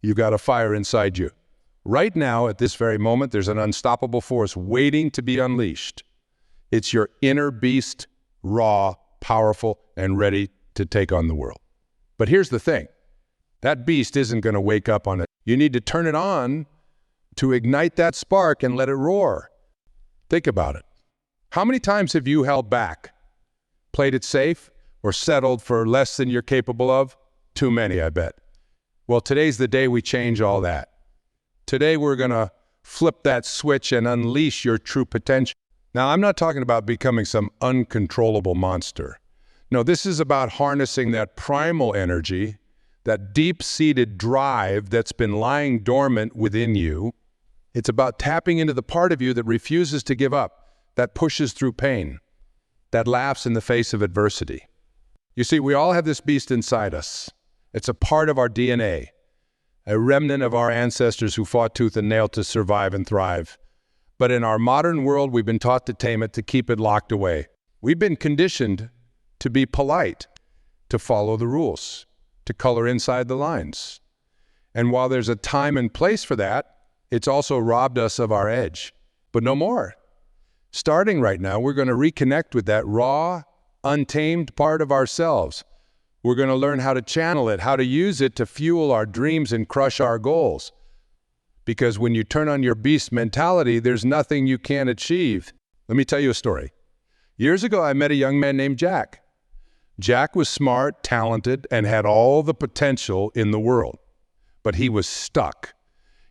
You've got a fire inside you. Right now, at this very moment, there's an unstoppable force waiting to be unleashed. It's your inner beast, raw, powerful, and ready to take on the world. But here's the thing. That beast isn't going to wake up on it. You need to turn it on to ignite that spark and let it roar. Think about it. How many times have you held back, played it safe, or settled for less than you're capable of? Too many, I bet. Well, today's the day we change all that. Today we're going to flip that switch and unleash your true potential. Now, I'm not talking about becoming some uncontrollable monster. No, this is about harnessing that primal energy, that deep-seated drive that's been lying dormant within you. It's about tapping into the part of you that refuses to give up, that pushes through pain, that laughs in the face of adversity. You see, we all have this beast inside us. It's a part of our DNA, a remnant of our ancestors who fought tooth and nail to survive and thrive. But in our modern world, we've been taught to tame it, to keep it locked away. We've been conditioned to be polite, to follow the rules, to color inside the lines. And while there's a time and place for that, it's also robbed us of our edge. But no more. Starting right now, we're going to reconnect with that raw, untamed part of ourselves. We're going to learn how to channel it, how to use it to fuel our dreams and crush our goals. Because when you turn on your beast mentality, there's nothing you can't achieve. Let me tell you a story. Years ago, I met a young man named Jack. Jack was smart, talented, and had all the potential in the world. But he was stuck.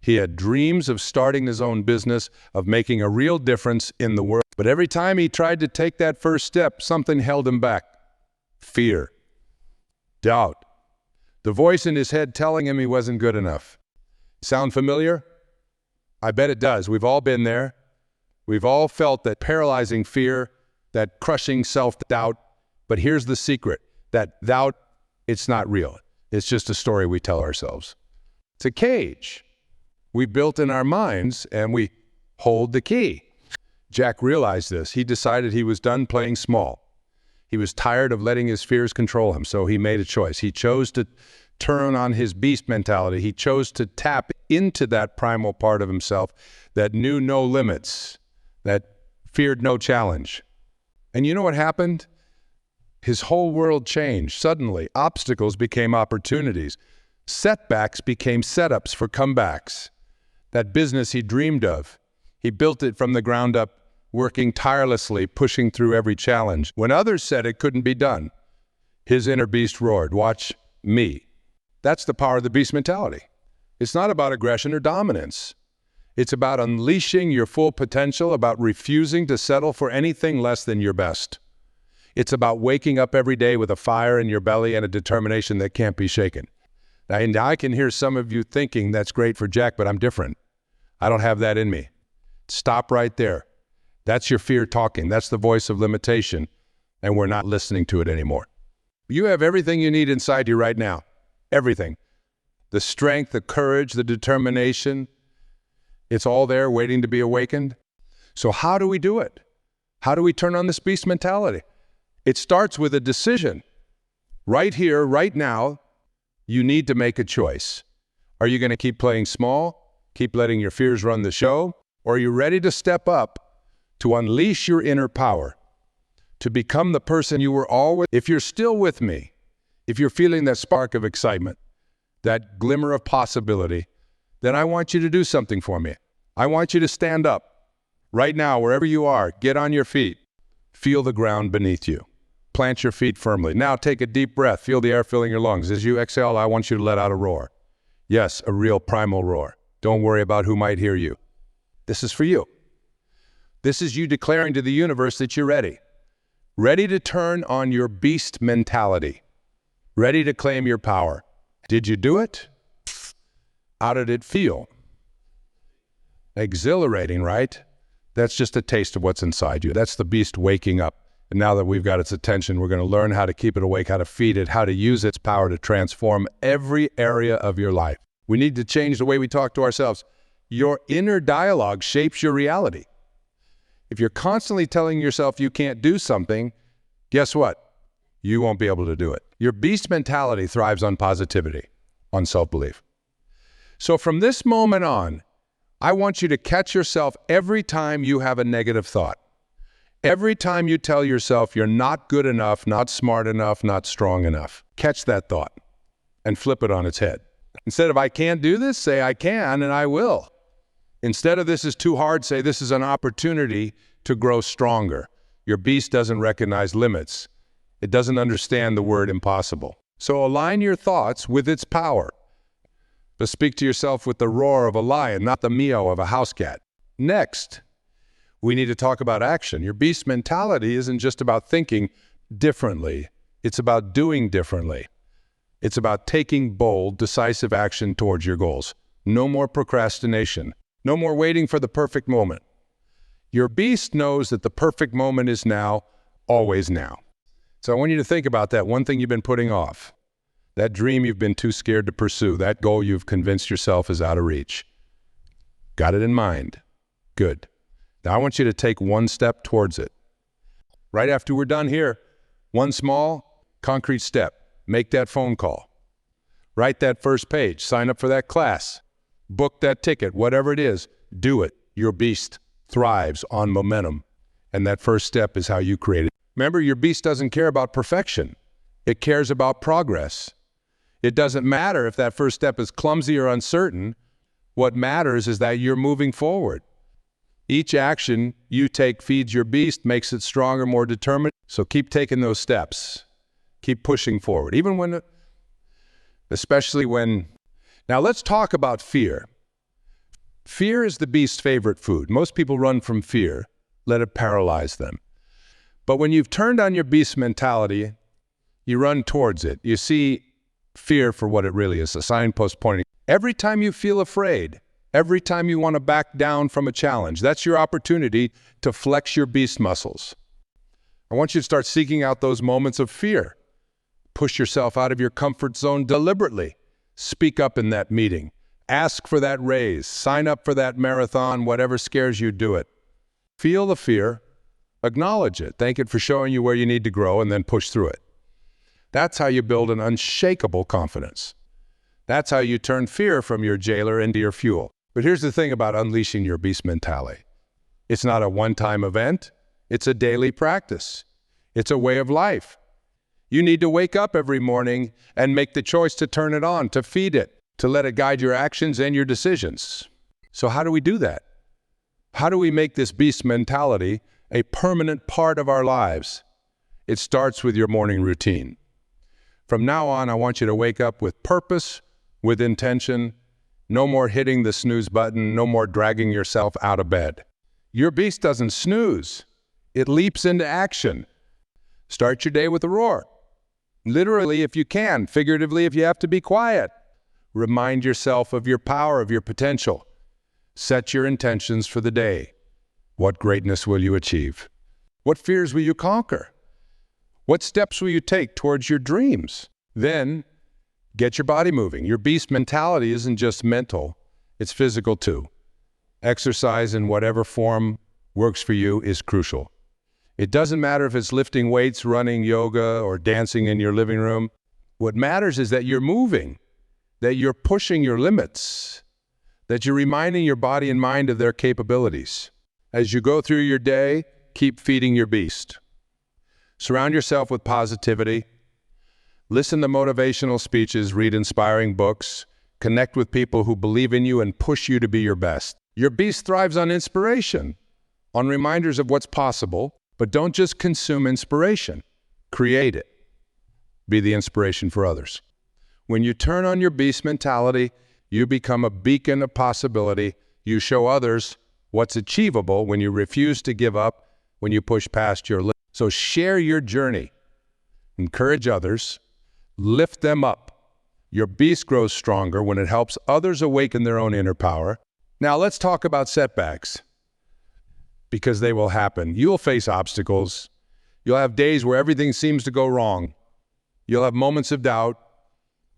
He had dreams of starting his own business, of making a real difference in the world. But every time he tried to take that first step, something held him back. Fear. Doubt. The voice in his head telling him he wasn't good enough. Sound familiar? I bet it does. We've all been there. We've all felt that paralyzing fear, that crushing self-doubt. But here's the secret. That doubt, it's not real. It's just a story we tell ourselves. It's a cage we built in our minds, and we hold the key. Jack realized this. He decided he was done playing small. He was tired of letting his fears control him, so he made a choice. He chose to turn on his beast mentality. He chose to tap into that primal part of himself that knew no limits, that feared no challenge. And you know what happened? His whole world changed. Suddenly, obstacles became opportunities. Setbacks became setups for comebacks. That business he dreamed of, he built it from the ground up, working tirelessly, pushing through every challenge. When others said it couldn't be done, his inner beast roared, "Watch me." That's the power of the beast mentality. It's not about aggression or dominance. It's about unleashing your full potential, about refusing to settle for anything less than your best. It's about waking up every day with a fire in your belly and a determination that can't be shaken. And I can hear some of you thinking, that's great for Jack, but I'm different. I don't have that in me. Stop right there. That's your fear talking. That's the voice of limitation, and we're not listening to it anymore. You have everything you need inside you right now. Everything. The strength, the courage, the determination. It's all there waiting to be awakened. So how do we do it? How do we turn on this beast mentality? It starts with a decision. Right here, right now, you need to make a choice. Are you going to keep playing small, keep letting your fears run the show, or are you ready to step up to unleash your inner power, to become the person you were always? If you're still with me, if you're feeling that spark of excitement, that glimmer of possibility, then I want you to do something for me. I want you to stand up. Right now, wherever you are, get on your feet. Feel the ground beneath you. Plant your feet firmly. Now take a deep breath. Feel the air filling your lungs. As you exhale, I want you to let out a roar. Yes, a real primal roar. Don't worry about who might hear you. This is for you. This is you declaring to the universe that you're ready. Ready to turn on your beast mentality. Ready to claim your power. Did you do it? How did it feel? Exhilarating, right? That's just a taste of what's inside you. That's the beast waking up. And now that we've got its attention, we're going to learn how to keep it awake, how to feed it, how to use its power to transform every area of your life. We need to change the way we talk to ourselves. Your inner dialogue shapes your reality. If you're constantly telling yourself you can't do something, guess what? You won't be able to do it. Your beast mentality thrives on positivity, on self-belief. So from this moment on, I want you to catch yourself every time you have a negative thought. Every time you tell yourself you're not good enough, not smart enough, not strong enough, catch that thought and flip it on its head. Instead of I can't do this, say I can and I will. Instead of this is too hard, say this is an opportunity to grow stronger. Your beast doesn't recognize limits. It doesn't understand the word impossible. So align your thoughts with its power. But speak to yourself with the roar of a lion, not the meow of a house cat. Next, we need to talk about action. Your beast mentality isn't just about thinking differently. It's about doing differently. It's about taking bold, decisive action towards your goals. No more procrastination. No more waiting for the perfect moment. Your beast knows that the perfect moment is now, always now. So I want you to think about that one thing you've been putting off. That dream you've been too scared to pursue. That goal you've convinced yourself is out of reach. Got it in mind. Good. Now I want you to take one step towards it. Right after we're done here, one small, concrete step. Make that phone call. Write that first page. Sign up for that class. Book that ticket. Whatever it is, do it. Your beast thrives on momentum. And that first step is how you create it. Remember, your beast doesn't care about perfection. It cares about progress. It doesn't matter if that first step is clumsy or uncertain. What matters is that you're moving forward. Each action you take feeds your beast, makes it stronger, more determined. So keep taking those steps. Keep pushing forward, especially when... Now let's talk about fear. Fear is the beast's favorite food. Most people run from fear, let it paralyze them. But when you've turned on your beast mentality, you run towards it. You see fear for what it really is, a signpost pointing. Every time you feel afraid, every time you want to back down from a challenge, that's your opportunity to flex your beast muscles. I want you to start seeking out those moments of fear. Push yourself out of your comfort zone deliberately. Speak up in that meeting. Ask for that raise. Sign up for that marathon. Whatever scares you, do it. Feel the fear. Acknowledge it. Thank it for showing you where you need to grow, and then push through it. That's how you build an unshakable confidence. That's how you turn fear from your jailer into your fuel. But here's the thing about unleashing your beast mentality. It's not a one-time event. It's a daily practice. It's a way of life. You need to wake up every morning and make the choice to turn it on, to feed it, to let it guide your actions and your decisions. So how do we do that? How do we make this beast mentality a permanent part of our lives? It starts with your morning routine. From now on, I want you to wake up with purpose, with intention. No more hitting the snooze button. No more dragging yourself out of bed. Your beast doesn't snooze. It leaps into action. Start your day with a roar. Literally if you can, figuratively if you have to be quiet. Remind yourself of your power, of your potential. Set your intentions for the day. What greatness will you achieve? What fears will you conquer? What steps will you take towards your dreams? Then, get your body moving. Your beast mentality isn't just mental, it's physical too. Exercise in whatever form works for you is crucial. It doesn't matter if it's lifting weights, running yoga, or dancing in your living room. What matters is that you're moving, that you're pushing your limits, that you're reminding your body and mind of their capabilities. As you go through your day, keep feeding your beast. Surround yourself with positivity. Listen to motivational speeches, read inspiring books, connect with people who believe in you and push you to be your best. Your beast thrives on inspiration, on reminders of what's possible, but don't just consume inspiration. Create it. Be the inspiration for others. When you turn on your beast mentality, you become a beacon of possibility. You show others what's achievable when you refuse to give up, when you push past your limits. So share your journey. Encourage others. Lift them up. Your beast grows stronger when it helps others awaken their own inner power. Now let's talk about setbacks, because they will happen. You'll face obstacles. You'll have days where everything seems to go wrong. You'll have moments of doubt,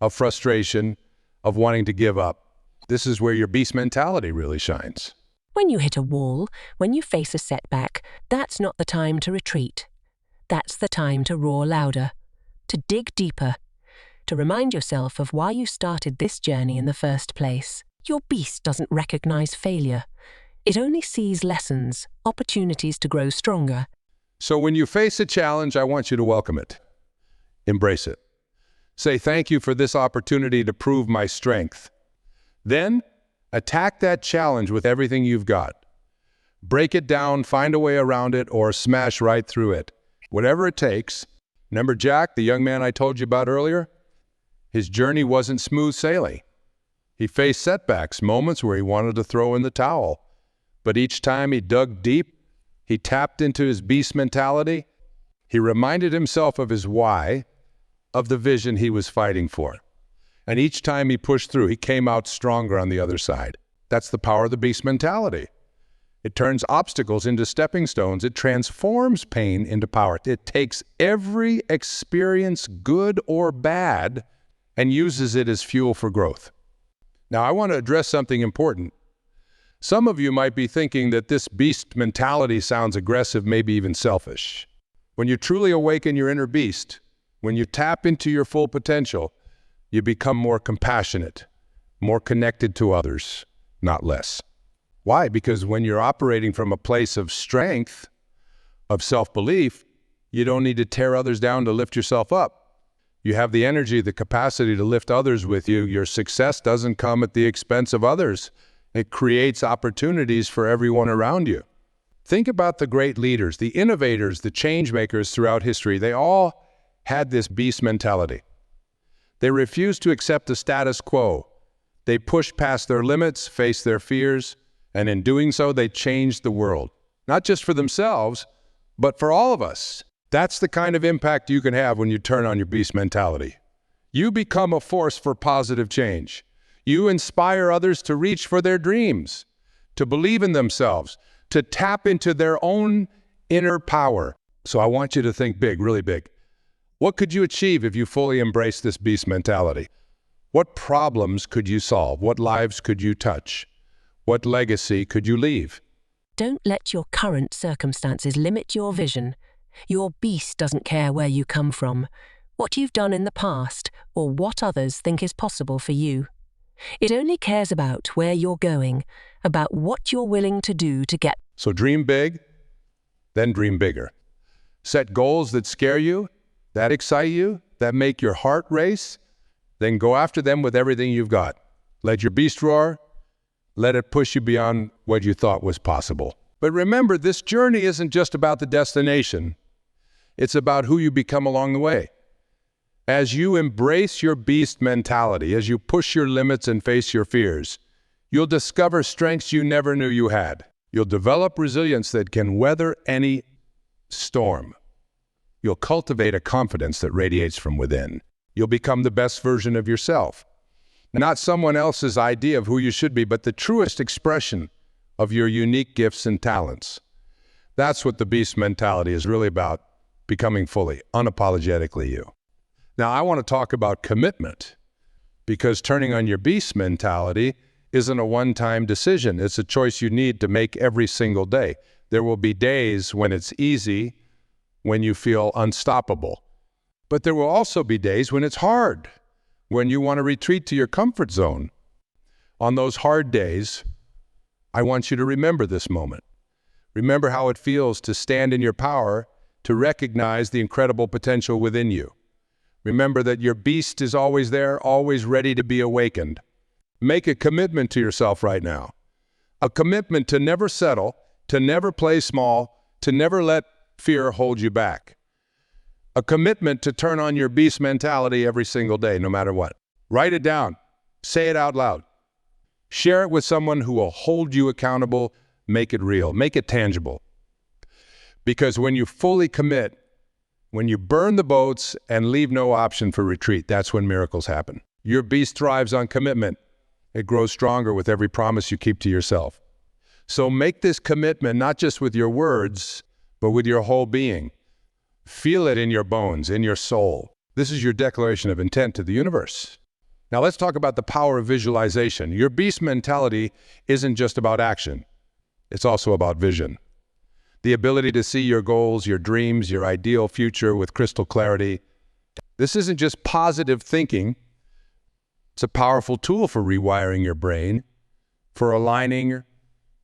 of frustration, of wanting to give up. This is where your beast mentality really shines. When you hit a wall, when you face a setback, that's not the time to retreat. That's the time to roar louder, to dig deeper, to remind yourself of why you started this journey in the first place. Your beast doesn't recognize failure. It only sees lessons, opportunities to grow stronger. So when you face a challenge, I want you to welcome it. Embrace it. Say, thank you for this opportunity to prove my strength. Then, attack that challenge with everything you've got. Break it down, find a way around it, or smash right through it. Whatever it takes. Remember Jack, the young man I told you about earlier? His journey wasn't smooth sailing. He faced setbacks, moments where he wanted to throw in the towel. But each time he dug deep, he tapped into his beast mentality. He reminded himself of his why, of the vision he was fighting for. And each time he pushed through, he came out stronger on the other side. That's the power of the beast mentality. It turns obstacles into stepping stones. It transforms pain into power. It takes every experience, good or bad, and uses it as fuel for growth. Now, I want to address something important. Some of you might be thinking that this beast mentality sounds aggressive, maybe even selfish. When you truly awaken your inner beast, when you tap into your full potential, you become more compassionate, more connected to others, not less. Why? Because when you're operating from a place of strength, of self-belief, you don't need to tear others down to lift yourself up. You have the energy, the capacity to lift others with you. Your success doesn't come at the expense of others. It creates opportunities for everyone around you. Think about the great leaders, the innovators, the change makers throughout history. They all had this beast mentality. They refused to accept the status quo. They pushed past their limits, faced their fears, and in doing so, they changed the world. Not just for themselves, but for all of us. That's the kind of impact you can have when you turn on your beast mentality. You become a force for positive change. You inspire others to reach for their dreams, to believe in themselves, to tap into their own inner power. So I want you to think big, really big. What could you achieve if you fully embrace this beast mentality? What problems could you solve? What lives could you touch? What legacy could you leave? Don't let your current circumstances limit your vision. Your beast doesn't care where you come from, what you've done in the past, or what others think is possible for you. It only cares about where you're going, about what you're willing to do to get. So dream big, then dream bigger. Set goals that scare you, that excite you, that make your heart race, then go after them with everything you've got. Let your beast roar. Let it push you beyond what you thought was possible. But remember, this journey isn't just about the destination. It's about who you become along the way. As you embrace your beast mentality, as you push your limits and face your fears, you'll discover strengths you never knew you had. You'll develop resilience that can weather any storm. You'll cultivate a confidence that radiates from within. You'll become the best version of yourself. Not someone else's idea of who you should be, but the truest expression of your unique gifts and talents. That's what the beast mentality is really about, becoming fully, unapologetically you. Now, I want to talk about commitment, because turning on your beast mentality isn't a one-time decision. It's a choice you need to make every single day. There will be days when it's easy, when you feel unstoppable. But there will also be days when it's hard, when you want to retreat to your comfort zone. On those hard days, I want you to remember this moment. Remember how it feels to stand in your power, to recognize the incredible potential within you. Remember that your beast is always there, always ready to be awakened. Make a commitment to yourself right now. A commitment to never settle, to never play small, to never let fear hold you back. A commitment to turn on your beast mentality every single day, no matter what. Write it down. Say it out loud. Share it with someone who will hold you accountable. Make it real. Make it tangible. Because when you fully commit, when you burn the boats and leave no option for retreat, that's when miracles happen. Your beast thrives on commitment. It grows stronger with every promise you keep to yourself. So make this commitment not just with your words, but with your whole being. Feel it in your bones, in your soul. This is your declaration of intent to the universe. Now let's talk about the power of visualization. Your beast mentality isn't just about action. It's also about vision. The ability to see your goals, your dreams, your ideal future with crystal clarity. This isn't just positive thinking. It's a powerful tool for rewiring your brain, for aligning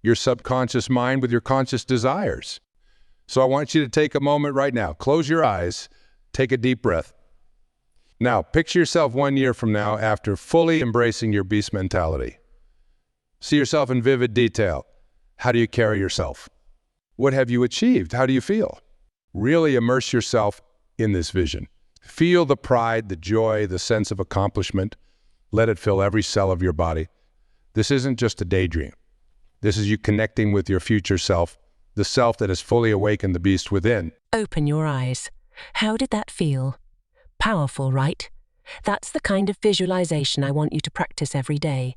your subconscious mind with your conscious desires. So I want you to take a moment right now. Close your eyes. Take a deep breath. Now, picture yourself 1 year from now after fully embracing your beast mentality. See yourself in vivid detail. How do you carry yourself? What have you achieved? How do you feel? Really immerse yourself in this vision. Feel the pride, the joy, the sense of accomplishment. Let it fill every cell of your body. This isn't just a daydream. This is you connecting with your future self, the self that has fully awakened the beast within. Open your eyes. How did that feel? Powerful, right? That's the kind of visualization I want you to practice every day.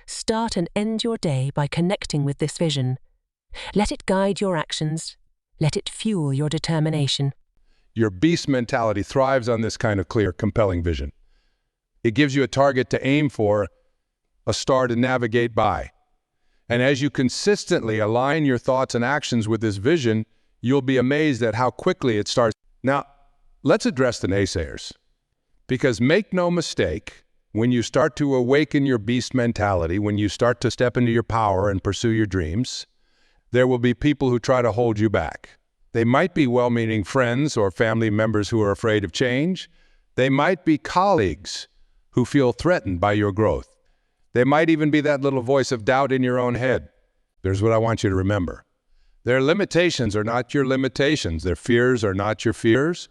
Start and end your day by connecting with this vision. Let it guide your actions. Let it fuel your determination. Your beast mentality thrives on this kind of clear, compelling vision. It gives you a target to aim for, a star to navigate by. And as you consistently align your thoughts and actions with this vision, you'll be amazed at how quickly it starts. Now, let's address the naysayers. Because make no mistake, when you start to awaken your beast mentality, when you start to step into your power and pursue your dreams, there will be people who try to hold you back. They might be well-meaning friends or family members who are afraid of change. They might be colleagues who feel threatened by your growth. They might even be that little voice of doubt in your own head. Here's what I want you to remember. Their limitations are not your limitations. Their fears are not your fears.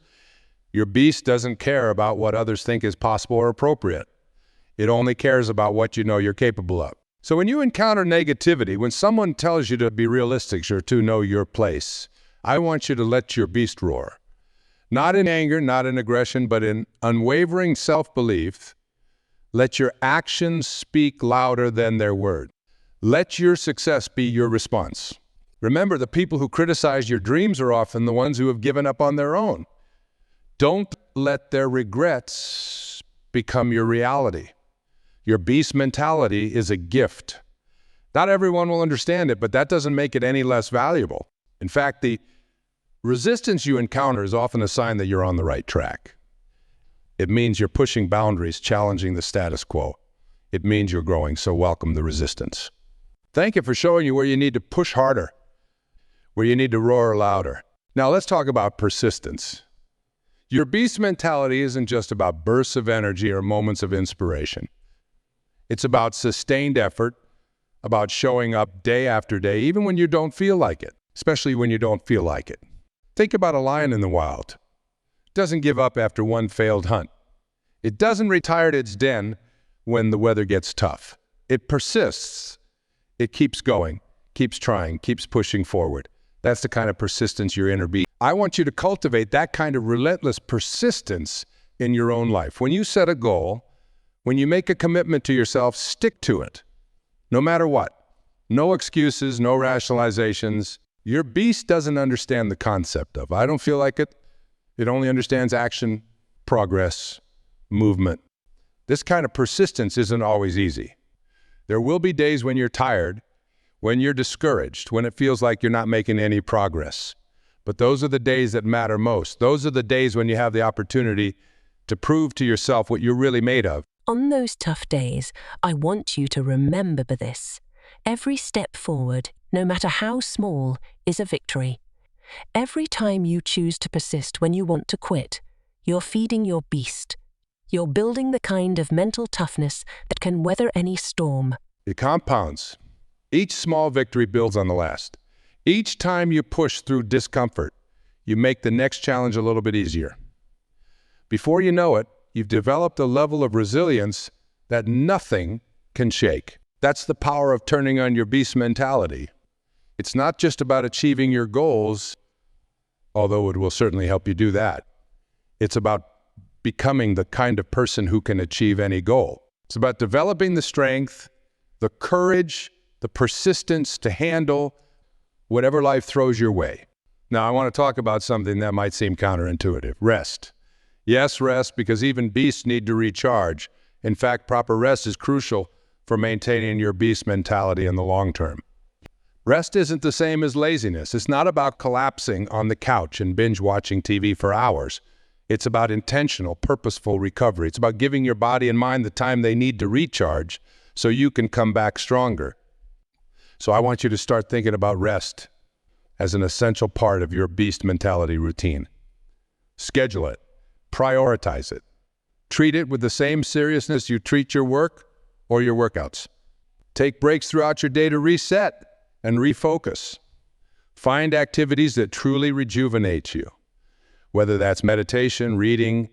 Your beast doesn't care about what others think is possible or appropriate. It only cares about what you know you're capable of. So when you encounter negativity, when someone tells you to be realistic or to know your place, I want you to let your beast roar. Not in anger, not in aggression, but in unwavering self-belief. Let your actions speak louder than their words. Let your success be your response. Remember, the people who criticize your dreams are often the ones who have given up on their own. Don't let their regrets become your reality. Your beast mentality is a gift. Not everyone will understand it, but that doesn't make it any less valuable. In fact, the resistance you encounter is often a sign that you're on the right track. It means you're pushing boundaries, challenging the status quo. It means you're growing, so welcome the resistance. Thank you for showing you where you need to push harder, where you need to roar louder. Now let's talk about persistence. Your beast mentality isn't just about bursts of energy or moments of inspiration. It's about sustained effort, about showing up day after day, even when you don't feel like it, especially when you don't feel like it. Think about a lion in the wild. It doesn't give up after one failed hunt. It doesn't retire to its den when the weather gets tough. It persists. It keeps going, keeps trying, keeps pushing forward. That's the kind of persistence your inner being. I want you to cultivate that kind of relentless persistence in your own life. When you set a goal, when you make a commitment to yourself, stick to it, no matter what. No excuses, no rationalizations. Your beast doesn't understand the concept of, I don't feel like it. It only understands action, progress, movement. This kind of persistence isn't always easy. There will be days when you're tired, when you're discouraged, when it feels like you're not making any progress. But those are the days that matter most. Those are the days when you have the opportunity to prove to yourself what you're really made of. On those tough days, I want you to remember this. Every step forward, no matter how small, is a victory. Every time you choose to persist when you want to quit, you're feeding your beast. You're building the kind of mental toughness that can weather any storm. It compounds. Each small victory builds on the last. Each time you push through discomfort, you make the next challenge a little bit easier. Before you know it, you've developed a level of resilience that nothing can shake. That's the power of turning on your beast mentality. It's not just about achieving your goals, although it will certainly help you do that. It's about becoming the kind of person who can achieve any goal. It's about developing the strength, the courage, the persistence to handle whatever life throws your way. Now, I want to talk about something that might seem counterintuitive. Rest. Yes, rest, because even beasts need to recharge. In fact, proper rest is crucial for maintaining your beast mentality in the long term. Rest isn't the same as laziness. It's not about collapsing on the couch and binge watching TV for hours. It's about intentional, purposeful recovery. It's about giving your body and mind the time they need to recharge so you can come back stronger. So I want you to start thinking about rest as an essential part of your beast mentality routine. Schedule it. Prioritize it. Treat it with the same seriousness you treat your work or your workouts. Take breaks throughout your day to reset and refocus. Find activities that truly rejuvenate you, whether that's meditation, reading,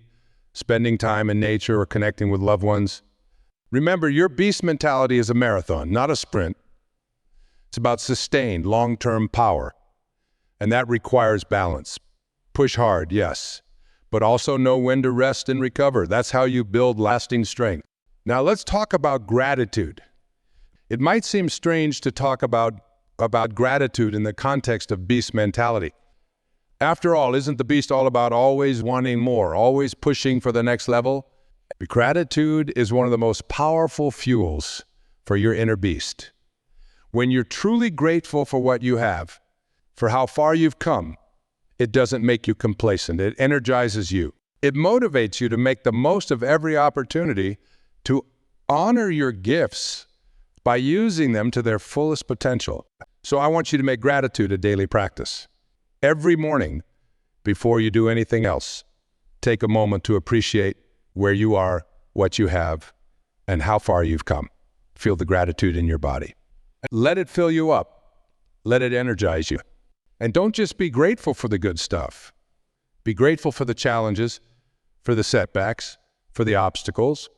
spending time in nature, or connecting with loved ones. Remember, your beast mentality is a marathon, not a sprint. It's about sustained, long-term power, and that requires balance. Push hard, yes, but also know when to rest and recover. That's how you build lasting strength. Now let's talk about gratitude. It might seem strange to talk about gratitude in the context of beast mentality. After all, isn't the beast all about always wanting more, always pushing for the next level? Gratitude is one of the most powerful fuels for your inner beast. When you're truly grateful for what you have, for how far you've come, it doesn't make you complacent. It energizes you. It motivates you to make the most of every opportunity to honor your gifts by using them to their fullest potential. So I want you to make gratitude a daily practice. Every morning, before you do anything else, take a moment to appreciate where you are, what you have, and how far you've come. Feel the gratitude in your body. Let it fill you up. Let it energize you. And don't just be grateful for the good stuff. Be grateful for the challenges, for the setbacks, for the obstacles,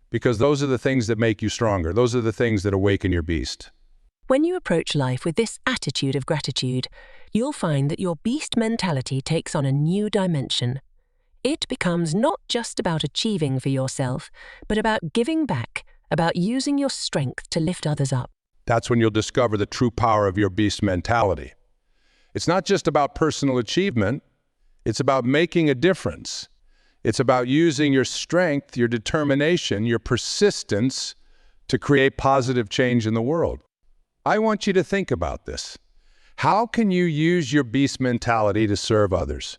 because those are the things that make you stronger. Those are the things that awaken your beast. When you approach life with this attitude of gratitude, you'll find that your beast mentality takes on a new dimension. It becomes not just about achieving for yourself, but about giving back, about using your strength to lift others up. That's when you'll discover the true power of your beast mentality. It's not just about personal achievement. It's about making a difference. It's about using your strength, your determination, your persistence to create positive change in the world. I want you to think about this. How can you use your beast mentality to serve others?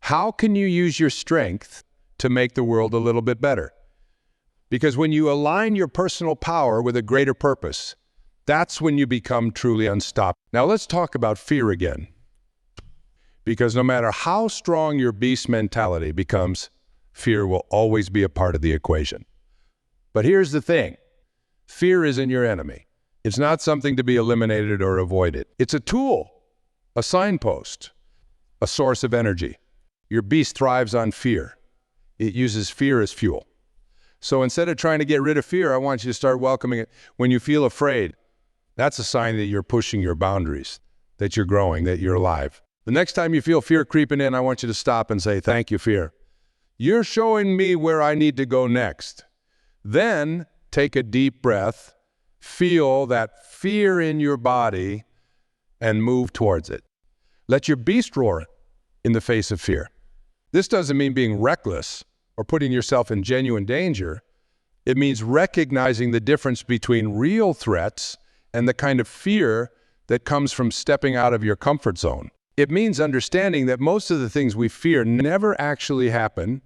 How can you use your strength to make the world a little bit better? Because when you align your personal power with a greater purpose, that's when you become truly unstoppable. Now let's talk about fear again. Because no matter how strong your beast mentality becomes, fear will always be a part of the equation. But here's the thing. Fear isn't your enemy. It's not something to be eliminated or avoided. It's a tool, a signpost, a source of energy. Your beast thrives on fear. It uses fear as fuel. So instead of trying to get rid of fear, I want you to start welcoming it. When you feel afraid, that's a sign that you're pushing your boundaries, that you're growing, that you're alive. The next time you feel fear creeping in, I want you to stop and say, "Thank you, fear. You're showing me where I need to go next." Then take a deep breath, feel that fear in your body, and move towards it. Let your beast roar in the face of fear. This doesn't mean being reckless or putting yourself in genuine danger. It means recognizing the difference between real threats and the kind of fear that comes from stepping out of your comfort zone. It means understanding that most of the things we fear never actually happen,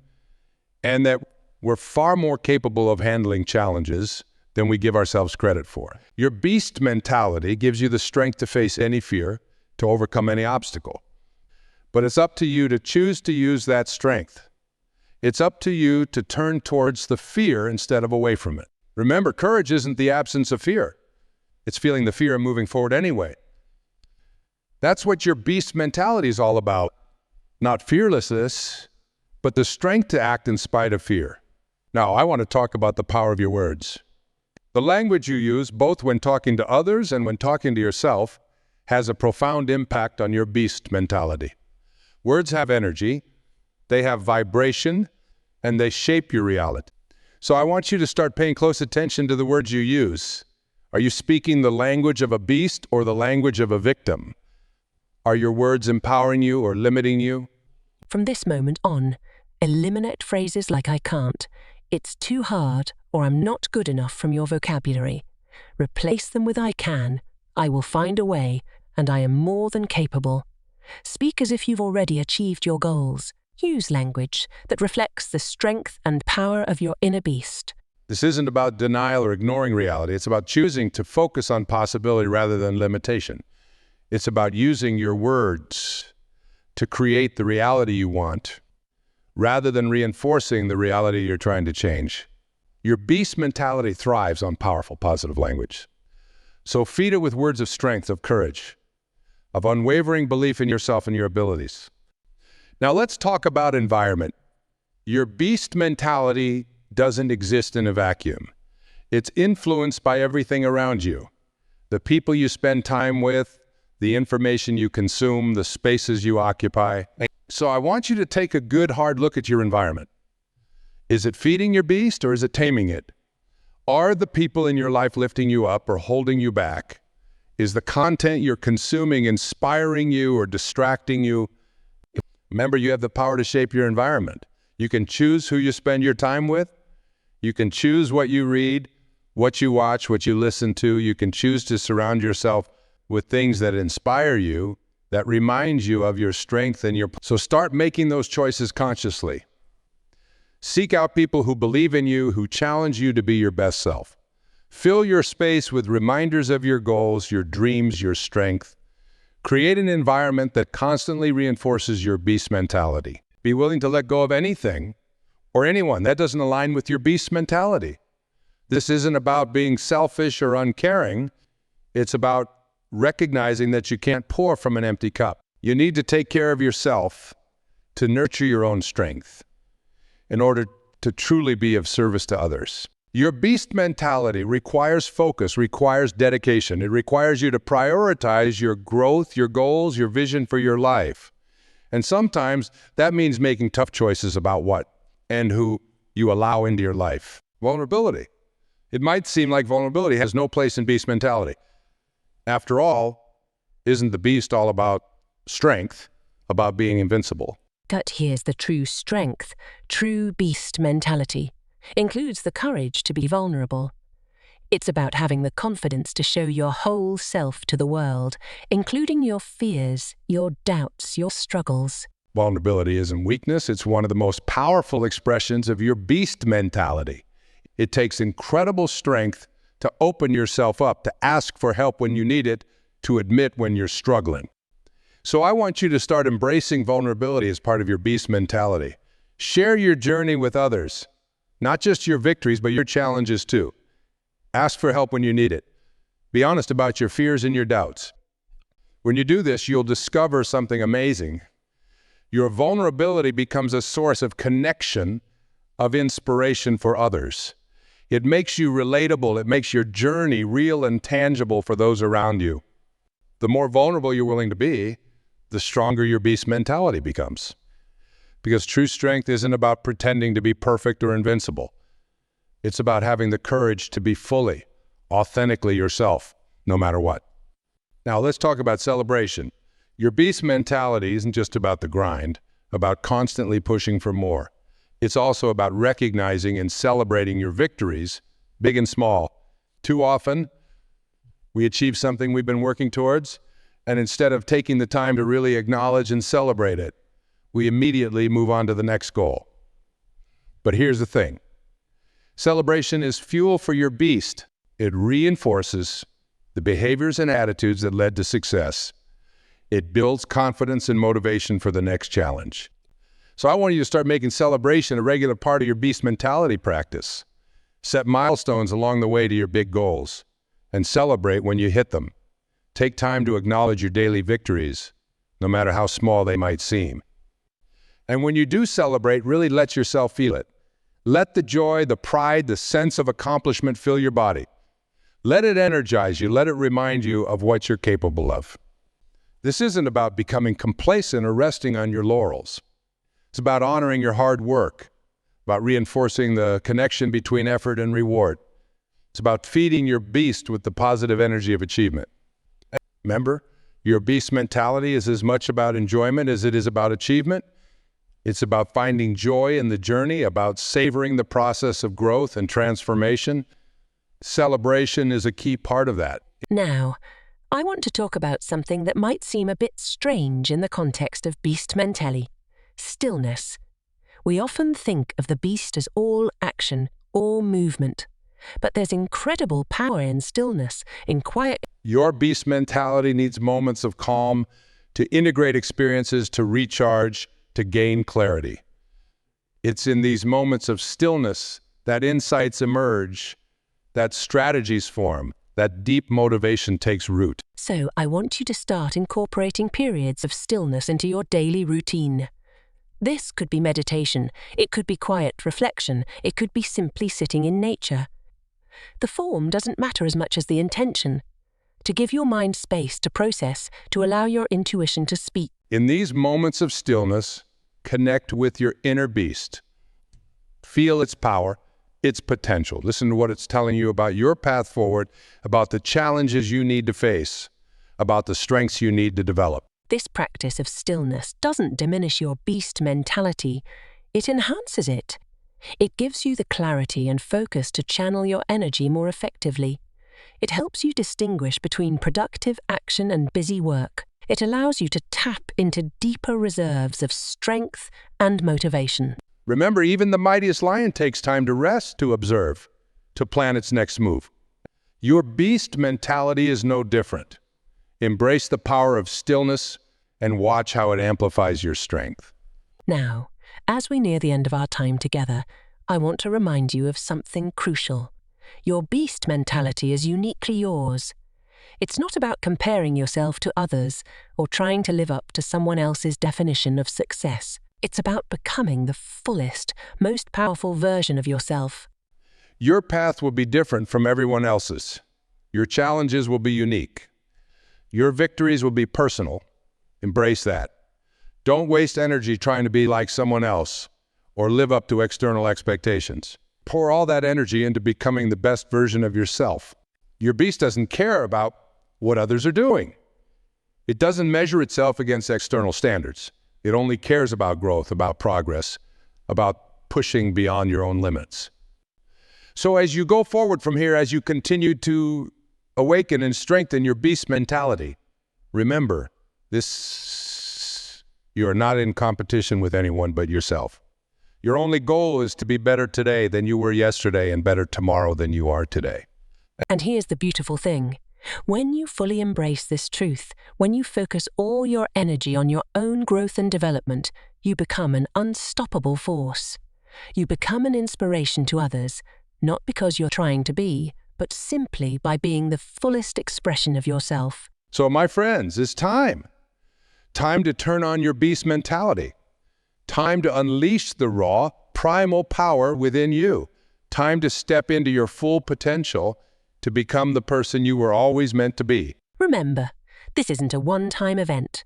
and that we're far more capable of handling challenges than we give ourselves credit for. Your beast mentality gives you the strength to face any fear, to overcome any obstacle. But it's up to you to choose to use that strength. It's up to you to turn towards the fear instead of away from it. Remember, courage isn't the absence of fear. It's feeling the fear and moving forward anyway. That's what your beast mentality is all about. Not fearlessness, but the strength to act in spite of fear. Now, I want to talk about the power of your words. The language you use, both when talking to others and when talking to yourself, has a profound impact on your beast mentality. Words have energy, they have vibration, and they shape your reality. So I want you to start paying close attention to the words you use. Are you speaking the language of a beast or the language of a victim? Are your words empowering you or limiting you? From this moment on, eliminate phrases like "I can't," "it's too hard," or "I'm not good enough" from your vocabulary. Replace them with "I can," "I will find a way," and "I am more than capable." Speak as if you've already achieved your goals. Use language that reflects the strength and power of your inner beast. This isn't about denial or ignoring reality. It's about choosing to focus on possibility rather than limitation. It's about using your words to create the reality you want rather than reinforcing the reality you're trying to change. Your beast mentality thrives on powerful, positive language. So feed it with words of strength, of courage, of unwavering belief in yourself and your abilities. Now let's talk about environment. Your beast mentality doesn't exist in a vacuum. It's influenced by everything around you. The people you spend time with, the information you consume, the spaces you occupy. So I want you to take a good, hard look at your environment. Is it feeding your beast or is it taming it? Are the people in your life lifting you up or holding you back? Is the content you're consuming inspiring you or distracting you? Remember, you have the power to shape your environment. You can choose who you spend your time with. You can choose what you read, what you watch, what you listen to. You can choose to surround yourself with things that inspire you, that remind you of your strength and your... So start making those choices consciously. Seek out people who believe in you, who challenge you to be your best self. Fill your space with reminders of your goals, your dreams, your strength. Create an environment that constantly reinforces your beast mentality. Be willing to let go of anything or anyone that doesn't align with your beast mentality. This isn't about being selfish or uncaring. It's about recognizing that you can't pour from an empty cup. You need to take care of yourself to nurture your own strength in order to truly be of service to others. Your beast mentality requires focus, requires dedication. It requires you to prioritize your growth, your goals, your vision for your life. And sometimes that means making tough choices about what and who you allow into your life. Vulnerability. It might seem like vulnerability has no place in beast mentality. After all, isn't the beast all about strength, about being invincible? But here's the true strength, true beast mentality. Includes the courage to be vulnerable. It's about having the confidence to show your whole self to the world, including your fears, your doubts, your struggles. Vulnerability isn't weakness. It's one of the most powerful expressions of your beast mentality. It takes incredible strength to open yourself up, to ask for help when you need it, to admit when you're struggling. So I want you to start embracing vulnerability as part of your beast mentality. Share your journey with others, not just your victories, but your challenges too. Ask for help when you need it. Be honest about your fears and your doubts. When you do this, you'll discover something amazing. Your vulnerability becomes a source of connection, of inspiration for others. It makes you relatable. It makes your journey real and tangible for those around you. The more vulnerable you're willing to be, the stronger your beast mentality becomes. Because true strength isn't about pretending to be perfect or invincible. It's about having the courage to be fully, authentically yourself, no matter what. Now let's talk about celebration. Your beast mentality isn't just about the grind, about constantly pushing for more. It's also about recognizing and celebrating your victories, big and small. Too often, we achieve something we've been working towards, and instead of taking the time to really acknowledge and celebrate it, we immediately move on to the next goal. But here's the thing. Celebration is fuel for your beast. It reinforces the behaviors and attitudes that led to success. It builds confidence and motivation for the next challenge. So I want you to start making celebration a regular part of your beast mentality practice. Set milestones along the way to your big goals and celebrate when you hit them. Take time to acknowledge your daily victories, no matter how small they might seem. And when you do celebrate, really let yourself feel it. Let the joy, the pride, the sense of accomplishment fill your body. Let it energize you. Let it remind you of what you're capable of. This isn't about becoming complacent or resting on your laurels. It's about honoring your hard work, about reinforcing the connection between effort and reward. It's about feeding your beast with the positive energy of achievement. Remember, your beast mentality is as much about enjoyment as it is about achievement. It's about finding joy in the journey, about savoring the process of growth and transformation. Celebration is a key part of that. Now, I want to talk about something that might seem a bit strange in the context of beast mentality. Stillness. We often think of the beast as all action, all movement. But there's incredible power in stillness, in quiet. Your beast mentality needs moments of calm to integrate experiences, to recharge, to gain clarity. It's in these moments of stillness that insights emerge, that strategies form, that deep motivation takes root. So I want you to start incorporating periods of stillness into your daily routine. This could be meditation, it could be quiet reflection, it could be simply sitting in nature. The form doesn't matter as much as the intention. To give your mind space to process, to allow your intuition to speak. In these moments of stillness, connect with your inner beast. Feel its power, its potential. Listen to what it's telling you about your path forward, about the challenges you need to face, about the strengths you need to develop. This practice of stillness doesn't diminish your beast mentality, it enhances it. It gives you the clarity and focus to channel your energy more effectively. It helps you distinguish between productive action and busy work. It allows you to tap into deeper reserves of strength and motivation. Remember, even the mightiest lion takes time to rest, to observe, to plan its next move. Your beast mentality is no different. Embrace the power of stillness and watch how it amplifies your strength. Now, as we near the end of our time together, I want to remind you of something crucial. Your beast mentality is uniquely yours. It's not about comparing yourself to others or trying to live up to someone else's definition of success. It's about becoming the fullest, most powerful version of yourself. Your path will be different from everyone else's. Your challenges will be unique. Your victories will be personal. Embrace that. Don't waste energy trying to be like someone else or live up to external expectations. Pour all that energy into becoming the best version of yourself. Your beast doesn't care about what others are doing. It doesn't measure itself against external standards. It only cares about growth, about progress, about pushing beyond your own limits. So as you go forward from here, as you continue to awaken and strengthen your beast mentality, remember, you are not in competition with anyone but yourself. Your only goal is to be better today than you were yesterday and better tomorrow than you are today. And here's the beautiful thing. When you fully embrace this truth, when you focus all your energy on your own growth and development, you become an unstoppable force. You become an inspiration to others, not because you're trying to be, but simply by being the fullest expression of yourself. So my friends, it's time. Time to turn on your beast mentality. Time to unleash the raw, primal power within you. Time to step into your full potential to become the person you were always meant to be. Remember, this isn't a one-time event.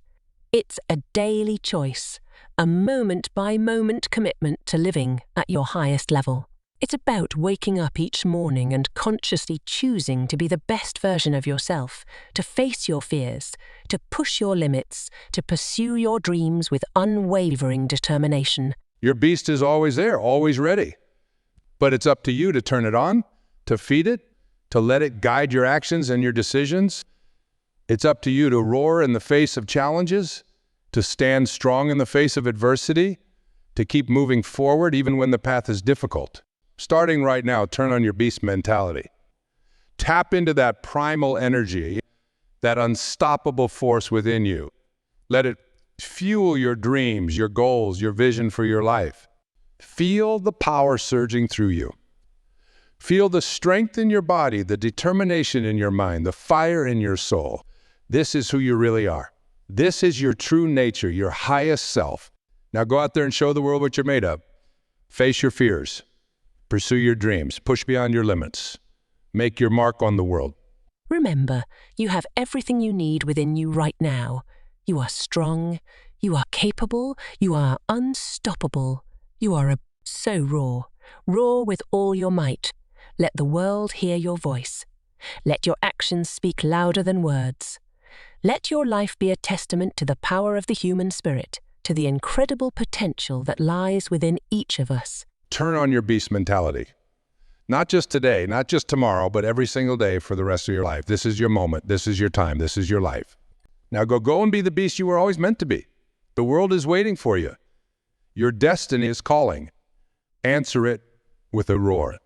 It's a daily choice, a moment-by-moment commitment to living at your highest level. It's about waking up each morning and consciously choosing to be the best version of yourself, to face your fears, to push your limits, to pursue your dreams with unwavering determination. Your beast is always there, always ready. But it's up to you to turn it on, to feed it, to let it guide your actions and your decisions. It's up to you to roar in the face of challenges, to stand strong in the face of adversity, to keep moving forward even when the path is difficult. Starting right now, turn on your beast mentality. Tap into that primal energy, that unstoppable force within you. Let it fuel your dreams, your goals, your vision for your life. Feel the power surging through you. Feel the strength in your body, the determination in your mind, the fire in your soul. This is who you really are. This is your true nature, your highest self. Now go out there and show the world what you're made of. Face your fears. Pursue your dreams. Push beyond your limits. Make your mark on the world. Remember, you have everything you need within you right now. You are strong, you are capable, you are unstoppable. You are so raw. Roar with all your might. Let the world hear your voice. Let your actions speak louder than words. Let your life be a testament to the power of the human spirit, to the incredible potential that lies within each of us. Turn on your beast mentality. Not just today, not just tomorrow, but every single day for the rest of your life. This is your moment. This is your time. This is your life. Now go and be the beast you were always meant to be. The world is waiting for you. Your destiny is calling. Answer it with a roar.